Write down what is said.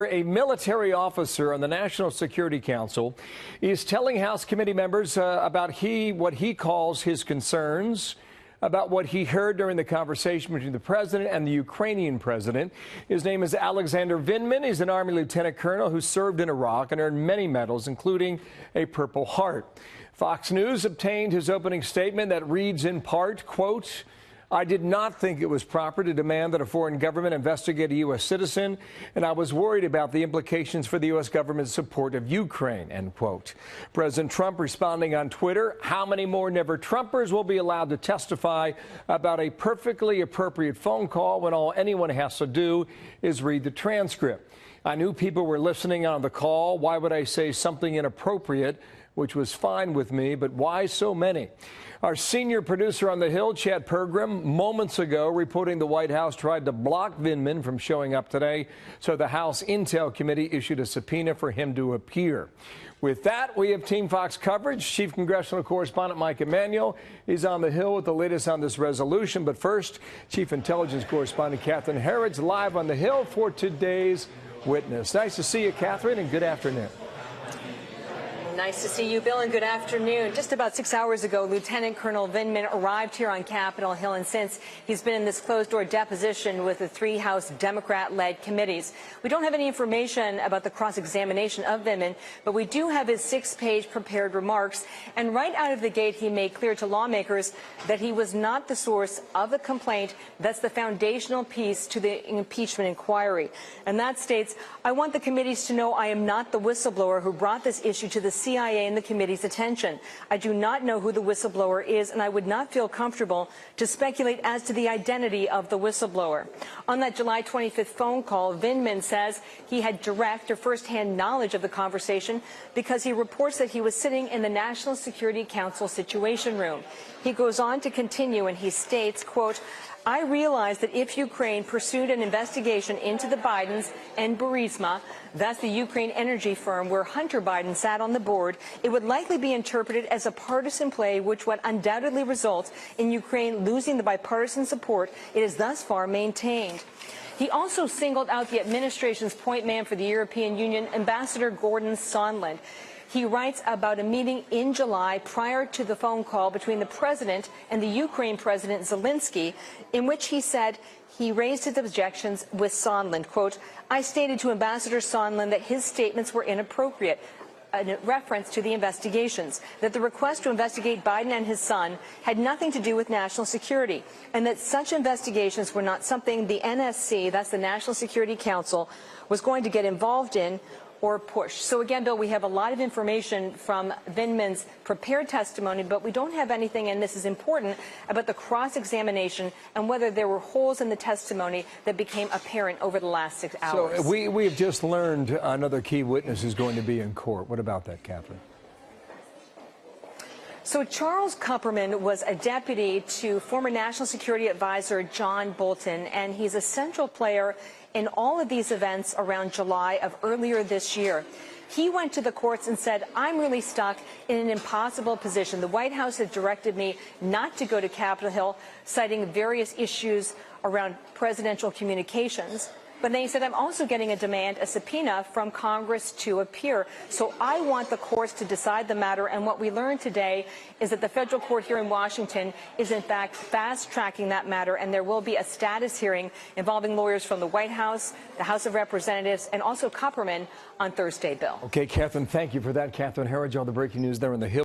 A military officer on the National Security Council is telling House committee members about what he calls his concerns about what he heard during the conversation between the president and the Ukrainian president. His name is Alexander Vindman. He's an Army lieutenant colonel who served in Iraq and earned many medals, including a Purple Heart. Fox News obtained his opening statement that reads in part, quote, "I did not think it was proper to demand that a foreign government investigate a U.S. citizen, and I was worried about the implications for the U.S. government's support of Ukraine," end quote. President Trump responding on Twitter, how many more never-Trumpers will be allowed to testify about a perfectly appropriate phone call when all anyone has to do is read the transcript? I knew people were listening on the call. Why would I say something inappropriate, which was fine with me, but why so many? Our senior producer on the Hill, Chad Pergram, moments ago reporting the White House tried to block Vindman from showing up today, so the House Intel Committee issued a subpoena for him to appear. With that, we have Team Fox coverage. Chief Congressional Correspondent Mike Emanuel is on the Hill with the latest on this resolution. But first, Chief Intelligence Correspondent Catherine Herridge live on the Hill for today's witness. Nice to see you, Catherine, and good afternoon. Nice to see you, Bill, and good afternoon. Just about 6 hours ago, Lieutenant Colonel Vindman arrived here on Capitol Hill, and since he's been in this closed-door deposition with the three House Democrat-led committees. We don't have any information about the cross-examination of Vindman, but we do have his 6-page prepared remarks. And right out of the gate, he made clear to lawmakers that he was not the source of the complaint. That's the foundational piece to the impeachment inquiry. And that states, "I want the committees to know I am not the whistleblower who brought this issue to the CIA and the committee's attention. I do not know who the whistleblower is, and I would not feel comfortable to speculate as to the identity of the whistleblower." On that July 25th phone call, Vindman says he had direct or first-hand knowledge of the conversation because he reports that he was sitting in the National Security Council Situation Room. He goes on to continue, and he states, quote, "I realized that if Ukraine pursued an investigation into the Bidens and Burisma, that's the Ukraine energy firm where Hunter Biden sat on the board, it would likely be interpreted as a partisan play, which would undoubtedly result in Ukraine losing the bipartisan support it has thus far maintained." He also singled out the administration's point man for the European Union, Ambassador Gordon Sondland. He writes about a meeting in July prior to the phone call between the president and the Ukraine President Zelensky, in which he said he raised his objections with Sondland. Quote, "I stated to Ambassador Sondland that his statements were inappropriate," a reference to the investigations, that the request to investigate Biden and his son had nothing to do with national security, and that such investigations were not something the NSC, that's the National Security Council, was going to get involved in or push. So again, Bill, we have a lot of information from Vindman's prepared testimony, but we don't have anything, and this is important, about the cross-examination and whether there were holes in the testimony that became apparent over the last 6 hours. So we have just learned another key witness is going to be in court. What about that, Catherine? So Charles Kupperman was a deputy to former National Security Advisor John Bolton, and he's a central player in all of these events around July of earlier this year. He went to the courts and said, "I'm really stuck in an impossible position. The White House has directed me not to go to Capitol Hill, citing various issues around presidential communications." But then he said, "I'm also getting a demand, a subpoena from Congress to appear. So I want the courts to decide the matter." And what we learned today is that the federal court here in Washington is in fact fast-tracking that matter, and there will be a status hearing involving lawyers from the White House, the House of Representatives, and also Kupperman on Thursday, Bill. Okay, Catherine, thank you for that. Catherine Herridge, all the breaking news there in the Hill.